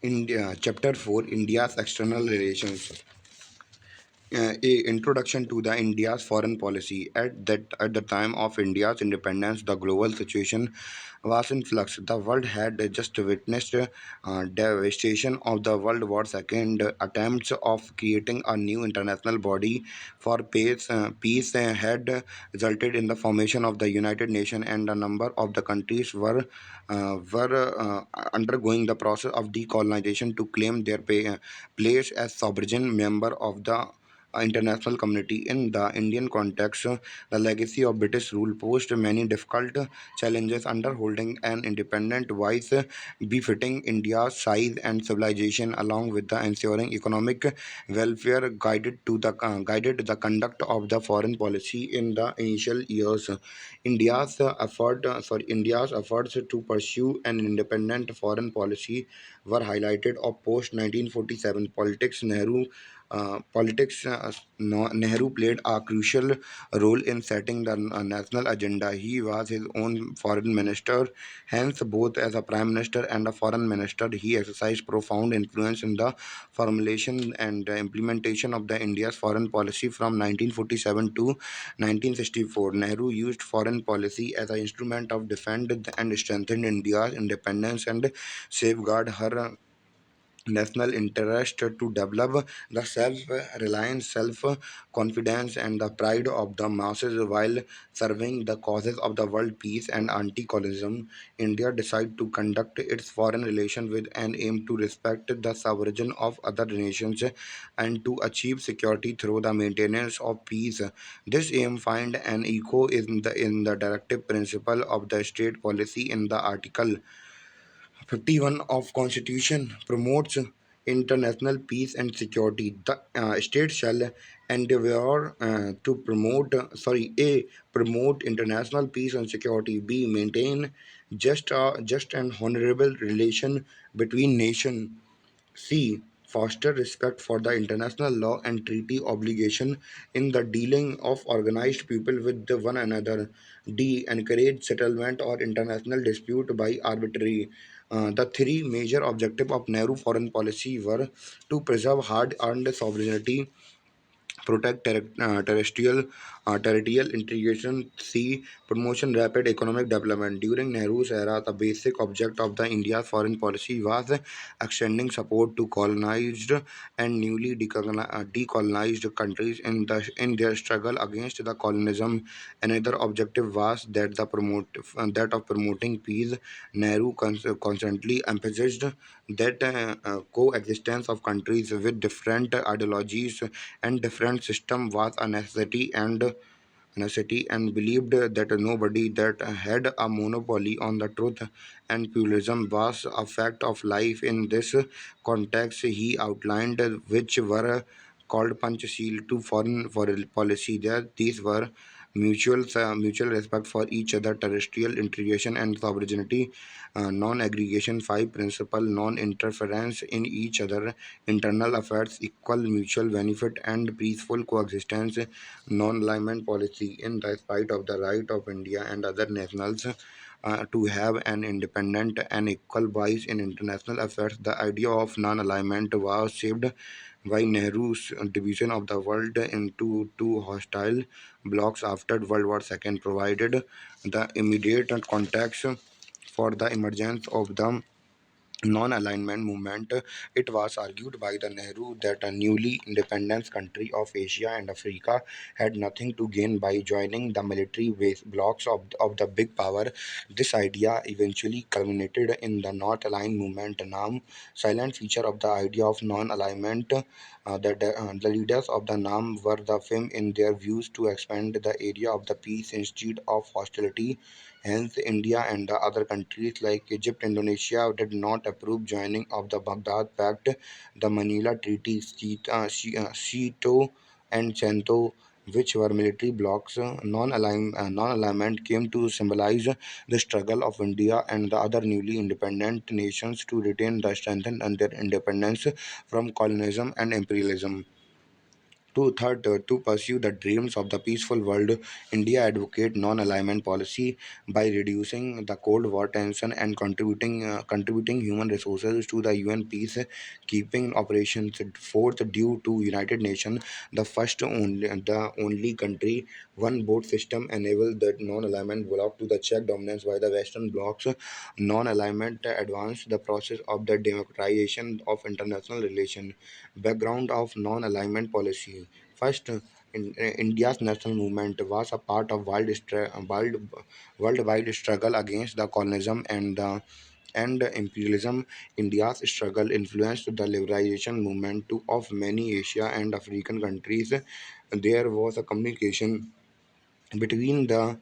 India, Chapter 4, India's External Relations. A introduction to the India's foreign policy. At the time of India's independence, the global situation was in flux. The world had just witnessed devastation of the World War II. Attempts of creating a new international body for peace had resulted in the formation of the United Nations, and a number of the countries were undergoing the process of decolonization to claim their place as sovereign member of the international community. In the Indian context, the legacy of British rule posed many difficult challenges under holding an independent voice befitting India's size and civilization, along with the ensuring economic welfare guided the conduct of the foreign policy in the initial years. India's efforts to pursue an independent foreign policy were highlighted of post 1947 politics. Nehru played a crucial role in setting the national agenda. He was his own foreign minister, hence, both as a prime minister and a foreign minister, he exercised profound influence in the formulation and implementation of the India's foreign policy from 1947 to 1964. Nehru used foreign policy as an instrument of defend and strengthen India's independence and safeguard her national interest to develop the self-reliance, self-confidence, and the pride of the masses while serving the causes of the world peace and anti-colonialism. India decided to conduct its foreign relations with an aim to respect the sovereignty of other nations and to achieve security through the maintenance of peace. This aim find an echo in the directive principle of the state policy in the article 51 of Constitution promotes international peace and security. The state shall endeavor to promote international peace and security. B, maintain just and honorable relation between nation. C. Foster respect for the international law and treaty obligation in the dealing of organized people with one another. D. Encourage settlement or international dispute by arbitrary. The three major objectives of Nehru foreign policy were to preserve hard-earned sovereignty, protect territorial integration. C. Promotion rapid economic development. During Nehru's era, the basic object of the India's foreign policy was extending support to colonized and newly decolonized countries in their struggle against the colonialism. Another objective was that of promoting peace. Nehru constantly emphasized that coexistence of countries with different ideologies and different system was a necessity and believed that nobody that had a monopoly on the truth and pluralism was a fact of life. In this context, he outlined which were called Panchasheel to foreign policy. That these were mutual respect for each other, terrestrial integration and sovereignty, non-aggregation, five principle, non-interference in each other internal affairs, equal mutual benefit, and peaceful coexistence. Non-alignment policy. In the spite of the right of India and other nationals to have an independent and equal voice in international affairs, the idea of non-alignment was shaped by Nehru's division of the world into two hostile blocs after World War II, provided the immediate context for the emergence of the non-alignment movement. It was argued by the Nehru that a newly independent country of Asia and Africa had nothing to gain by joining the military base blocks of the big power. This idea eventually culminated in the North Aligned movement. Now, silent feature of the idea of non-alignment. The leaders of the NAM were the firm in their views to expand the area of the peace instead of hostility. Hence, India and the other countries like Egypt, Indonesia did not approve joining of the Baghdad Pact, the Manila Treaty, Sito and Cento, which were military blocs. Non-alignment came to symbolize the struggle of India and the other newly independent nations to retain the strength and their independence from colonialism and imperialism. To pursue the dreams of the peaceful world, India advocate non-alignment policy by reducing the Cold War tension and contributing human resources to the UN peacekeeping operations. Fourth, due to United Nations, the only country one vote system enabled that non-alignment bloc to the Czech dominance by the Western blocs. Non-alignment advanced the process of the democratization of international relations. Background of non-alignment policy. First, India's national movement was a part of worldwide struggle against the colonialism and imperialism. India's struggle influenced the liberalization movement of many Asia and African countries. There was a communication between the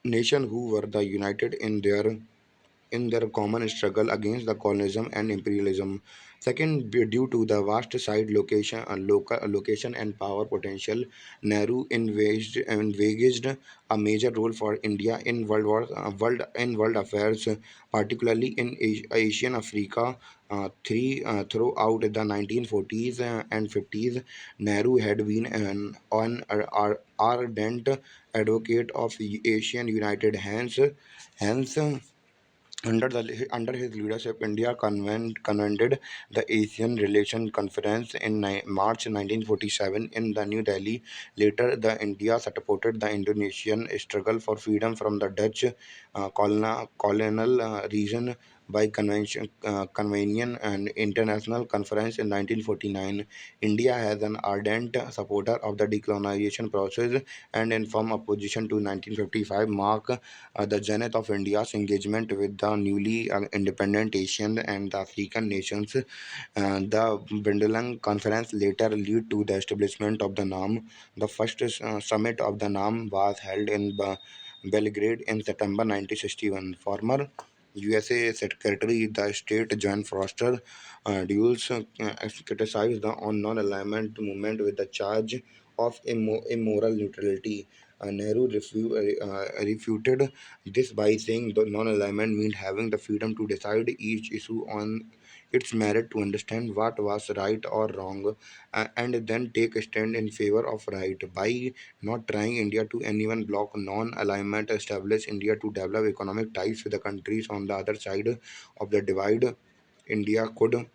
nation who were the united in their common struggle against the colonialism and imperialism. Second, due to the vast site location and power potential, Nehru engaged a major role for India in world affairs, particularly in Asian Africa. Throughout the 1940s and 50s, Nehru had been an ardent advocate of Asian United Hence, under his leadership, India convened the Asian Relation Conference in March 1947 in the New Delhi. Later, the India supported the Indonesian struggle for freedom from the Dutch colonial region by convening an international conference in 1949. India has an ardent supporter of the decolonization process and in firm opposition to 1955 mark the zenith of India's engagement with the newly independent Asian and the African nations. The Bindelang Conference later led to the establishment of the NAM. The first summit of the NAM was held in Belgrade in September 1961. Former USA Secretary the State John Foster Dulles criticized the on non-alignment movement with the charge of immoral neutrality. Nehru refuted this by saying the non-alignment meant having the freedom to decide each issue on its merit, to understand what was right or wrong, and then take a stand in favor of right. By not trying India to anyone block non-alignment, establish India to develop economic ties with the countries on the other side of the India could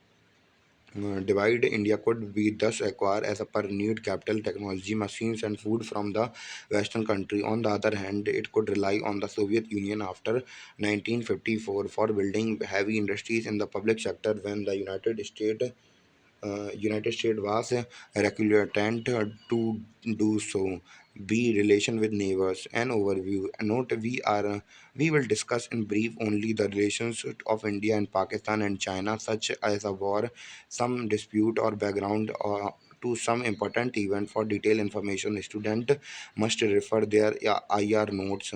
India could be thus acquire as a per need capital, technology, machines, and food from the Western country. On the other hand, it could rely on the Soviet Union after 1954 for building heavy industries in the public sector when the United States was reluctant to do so. B. Relation with neighbors. An overview. Note we will discuss in brief only the relations of India and Pakistan and China, such as a war, some dispute or background to some important event. For detailed information, student must refer their IR notes.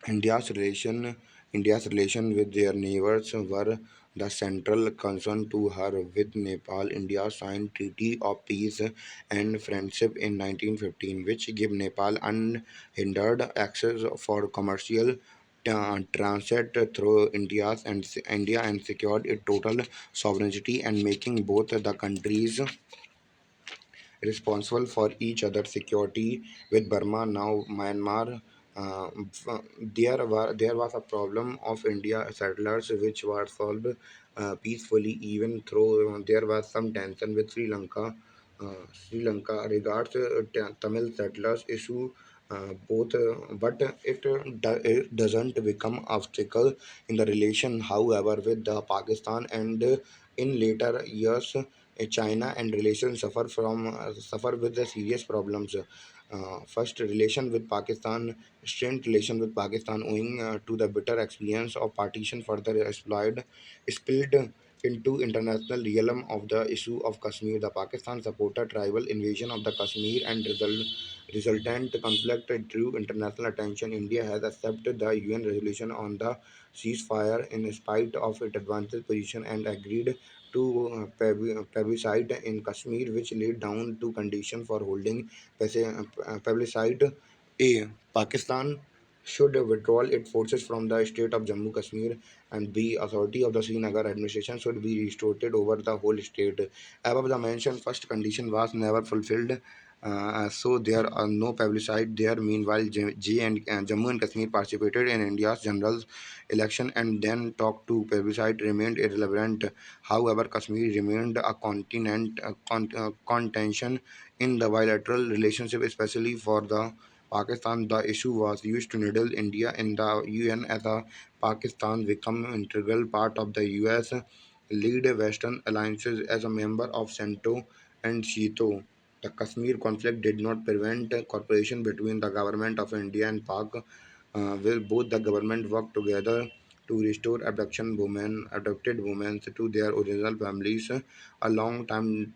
India's relation India's relation with their neighbors were the central concern to her. With Nepal, India signed Treaty of Peace and Friendship in 1915, which gave Nepal unhindered access for commercial transit through India and secured its total sovereignty and making both the countries responsible for each other's security. With Burma, now Myanmar, there was a problem of India settlers which were solved peacefully, even though there was some tension with Sri Lanka. Sri Lanka regards Tamil settlers issue both, but it doesn't become obstacle in the relation. However, with Pakistan and in later years, China and relations suffer with the serious problems. First, relation with Pakistan, strained relation with Pakistan, owing to the bitter experience of partition, further spilled into international realm of the issue of Kashmir. The Pakistan supported tribal invasion of the Kashmir and resultant conflict drew international attention. India has accepted the UN resolution on the ceasefire in spite of its advanced position and agreed to plebiscite in Kashmir, which laid down two conditions for holding plebiscite. A. Pakistan. should withdraw its forces from the state of Jammu Kashmir, and the authority of the Srinagar administration should be restored over the whole state. Above the mentioned first condition was never fulfilled, so there are no publicized there. Meanwhile, Jammu and Kashmir participated in India's general election, and then talk to publicized remained irrelevant. However, Kashmir remained a contention in the bilateral relationship, especially for the Pakistan. The issue was used to needle India in the UN as a Pakistan become an integral part of the US lead Western alliances as a member of CENTO and SEATO. The Kashmir conflict did not prevent cooperation between the government of India and Pak. Will both the government work together to restore abducted women to their original families? A long-term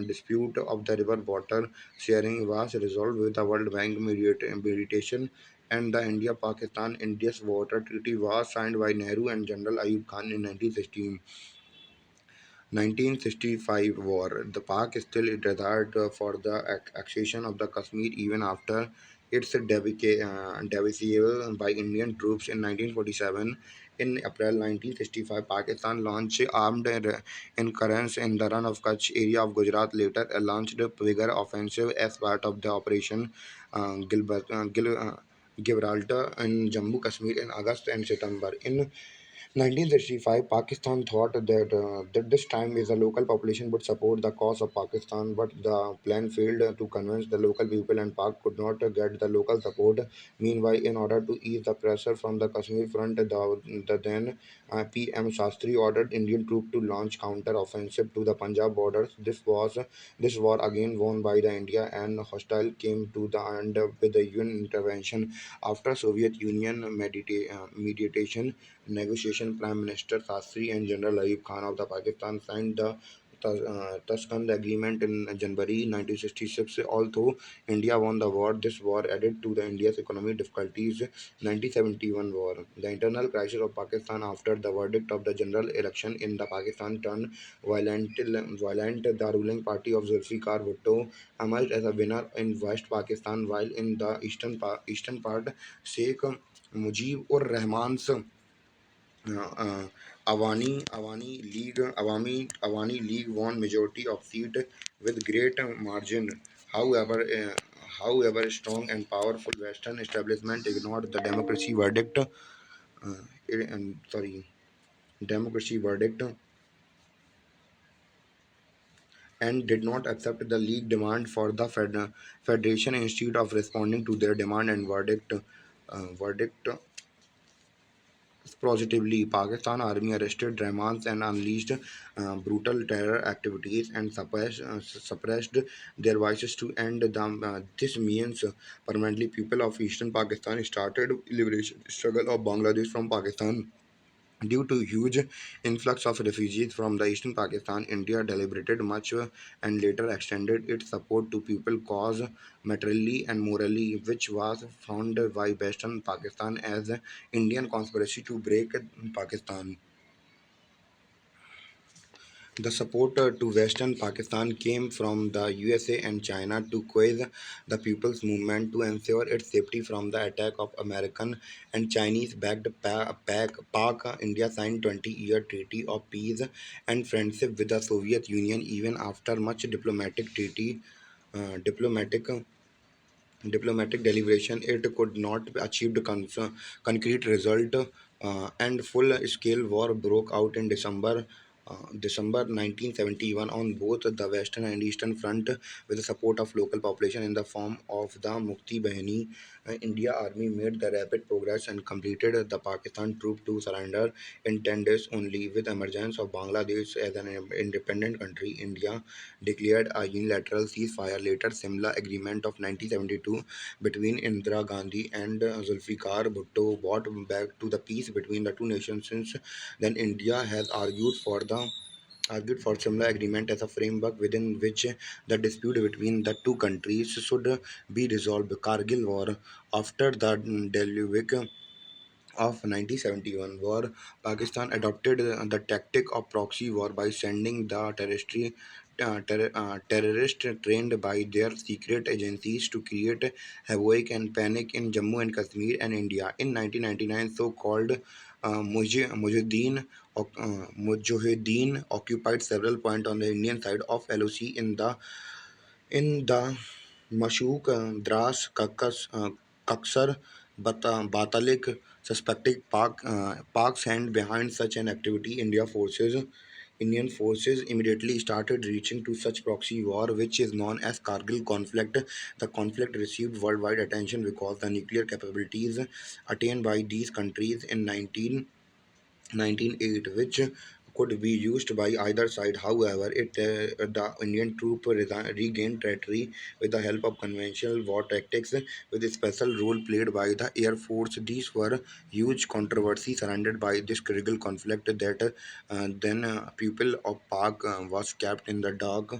dispute of the river water sharing was resolved with the World Bank mediation, and the India-Pakistan Indus Water Treaty was signed by Nehru and General Ayub Khan in 1965 war. The Pak still desired for the accession of the Kashmir even after its devastation by Indian troops in 1947. In April 1965, Pakistan launched armed incursions in the Run of Kutch area of Gujarat. Later, launched a bigger offensive as part of the Operation Gibraltar in Jammu Kashmir in August and September. In 1965, Pakistan thought that this time is the local population would support the cause of Pakistan, but the plan failed to convince the local people, and Pak could not get the local support. Meanwhile, in order to ease the pressure from the Kashmir front, the then PM Shastri ordered Indian troops to launch counter-offensive to the Punjab borders. This war again won by the India, and hostile came to the end with the UN intervention after Soviet Union mediation negotiation. Prime Minister Shastri and General Ayub Khan of the Pakistan signed the Tashkent Agreement in January 1966. Although India won the war, this war added to the India's economic difficulties. 1971 war. The internal crisis of Pakistan after the verdict of the general election in the Pakistan turned violent. The ruling party of Zulfikar Bhutto emerged as a winner in West Pakistan, while in the eastern part, Sheikh Mujib ur Rahman's Awani League won majority of seats with great margin. However, strong and powerful Western establishment ignored the democracy verdict and did not accept the league demand for the federation. Instead of responding to their demand and verdict positively, Pakistan Army arrested Rahmans and unleashed brutal terror activities and suppressed their voices to end them. This means permanently people of Eastern Pakistan started liberation struggle of Bangladesh from Pakistan. Due to huge influx of refugees from the eastern Pakistan, India deliberated much and later extended its support to people cause materially and morally, which was found by Western Pakistan as Indian conspiracy to break Pakistan. The support to Western Pakistan came from the USA and China to quell the people's movement to ensure its safety from the attack of American and Chinese-backed Pak. India signed 20-year treaty of peace and friendship with the Soviet Union even after much diplomatic diplomatic deliberation. It could not achieve the concrete result, and full-scale war broke out in December 1971 on both the western and eastern front with the support of local population in the form of the Mukti Bahini. India Army made the rapid progress and completed the Pakistan troop to surrender in 10 days only. With emergence of Bangladesh as an independent country, India declared a unilateral ceasefire. Later, Simla Agreement of 1972 between Indira Gandhi and Zulfikar Bhutto brought back to the peace between the two nations. Since then, India has argued for similar agreement as a framework within which the dispute between the two countries should be resolved. Kargil War. After the deluge of 1971 war, Pakistan adopted the tactic of proxy war by sending the terrorists trained by their secret agencies to create havoc and panic in Jammu and Kashmir and India. In 1999, so-called Mujahideen occupied several points on the Indian side of LOC in the Mashuk, Dras, Kaksar, Batalik, suspected Pak's hand behind such an activity. Indian forces immediately started reaching to such proxy war, which is known as Kargil conflict. The conflict received worldwide attention because the nuclear capabilities attained by these countries in 1908, which could be used by either side. However, the Indian troop regained territory with the help of conventional war tactics, with a special role played by the Air Force. These were huge controversy surrounded by this critical conflict that then people of Pak was kept in the dark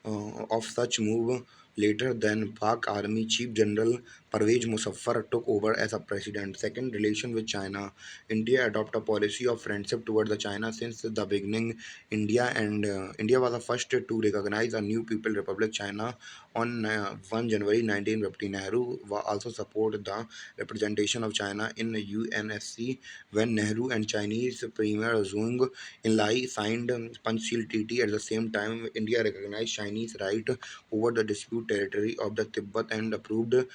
of such move. Later, then Pak Army Chief General Parvez Muzaffar took over as a president. Second, relation with China. India adopted a policy of friendship toward the China since the beginning. India was the first to recognize a new People Republic China on 1 January 1950. Nehru also supported the representation of China in the UNSC when Nehru and Chinese Premier Zhong Enlai signed Panchsheel Treaty. At the same time, India recognized Chinese right over the dispute territory of the Tibet and approved the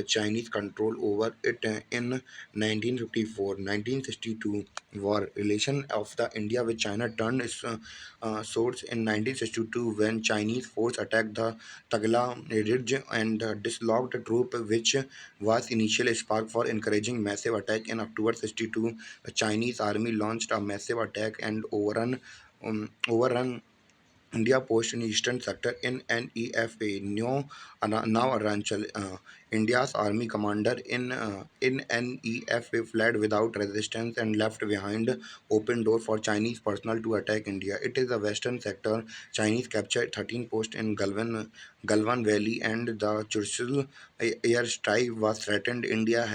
Chinese control over it in 1954. 1962 war relation of the India with China turned source in 1962 when Chinese force attacked the Tagala Ridge and dislodged a troop which was initially spark for encouraging massive attack. In October 62, the Chinese army launched a massive attack and overrun India Post in eastern sector in NEFA, now Arunachal. India's army commander in NEFA fled without resistance and left behind open door for Chinese personnel to attack India. It is the western sector. Chinese captured 13 posts in Galwan Valley and the Churchill airstrike was threatened. India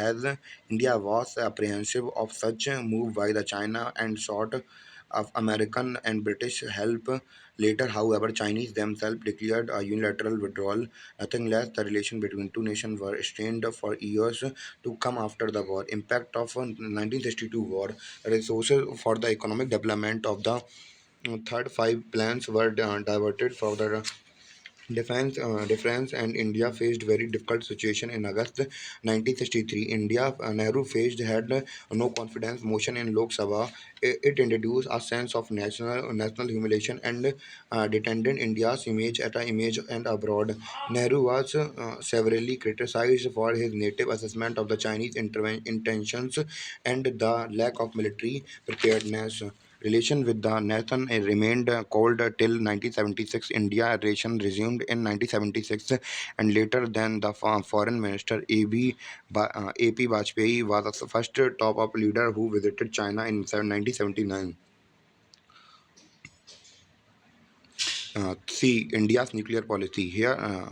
was apprehensive of such a move by the China and sought of American and British help. Later, however, Chinese themselves declared a unilateral withdrawal. Nothing less, the relation between two nations were strained for years to come after the war. Impact of 1962 war, resources for the economic development of the third five plans were diverted for the defense and India faced very difficult situation in August 1963. India Nehru faced had no confidence motion in Lok Sabha. It introduced a sense of national humiliation and detended India's image at an image and abroad. Nehru was severely criticized for his native assessment of the Chinese intentions and the lack of military preparedness. Relation with the nation remained cold till 1976. India relation resumed in 1976, and later then the foreign minister AP Vajpayee was the first top-up leader who visited China in 1979. See India's nuclear policy here.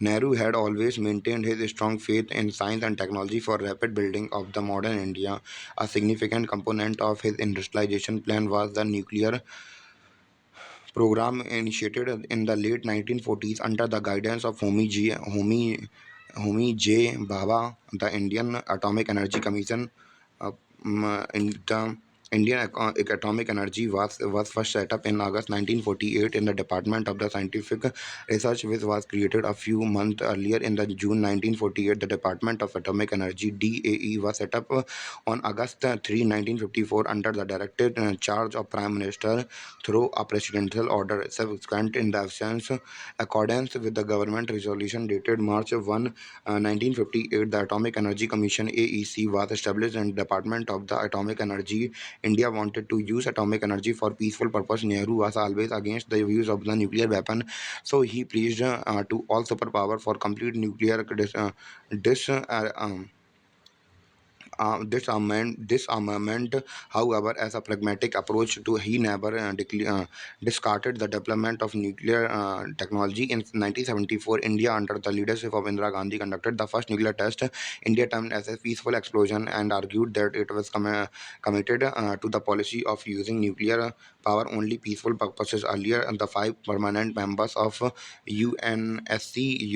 Nehru had always maintained his strong faith in science and technology for rapid building of the modern India. A significant component of his industrialization plan was the nuclear program initiated in the late 1940s under the guidance of Homi J. Bhabha. The Indian Atomic Energy Commission. In the Indian Atomic Energy was first set up in August 1948 in the Department of the Scientific Research, which was created a few months earlier in the June 1948. The Department of Atomic Energy (DAE) was set up on August 3, 1954, under the directed charge of Prime Minister through a presidential order. Subsequent in the absence, accordance with the government resolution dated March 1, 1958, the Atomic Energy Commission (AEC) was established in the Department of the Atomic Energy. India wanted to use atomic energy for peaceful purpose. Nehru was always against the use of the nuclear weapon, so he preached to all superpower for complete nuclear dis, disarmament, however, as a pragmatic approach to he never discarded the development of nuclear technology. In 1974, India, under the leadership of Indira Gandhi, conducted the first nuclear test. India termed as a peaceful explosion and argued that it was committed to the policy of using nuclear power only peaceful purposes. Earlier, the five permanent members of UNSC,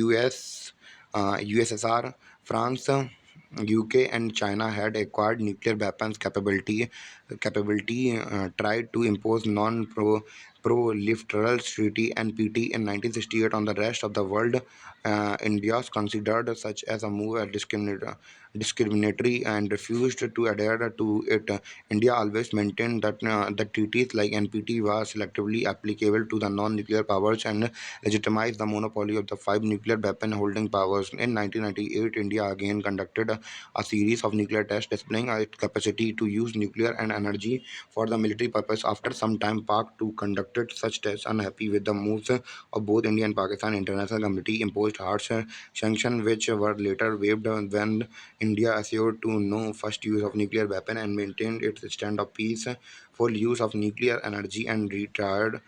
USSR, France, UK and China had acquired nuclear weapons capability, tried to impose non-proliferation treaty (NPT) in 1968 on the rest of the world. India's considered such as a move as discriminatory and refused to adhere to it. India always maintained that the treaties like NPT were selectively applicable to the non-nuclear powers and legitimized the monopoly of the five nuclear weapon holding powers. In 1998, India again conducted a series of nuclear tests displaying its capacity to use nuclear and energy for the military purpose. After some time, Pak too conducted such tests. Unhappy with the moves of both India and Pakistan, international community imposed harsh sanctions, which were later waived when India assured to no first use of nuclear weapon and maintained its stand of peace, full use of nuclear energy, and retired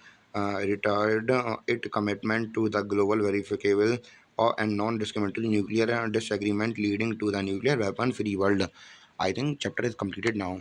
its commitment to the global verifiable and non-discriminatory nuclear disagreement leading to the nuclear weapon-free world. I think chapter is completed now.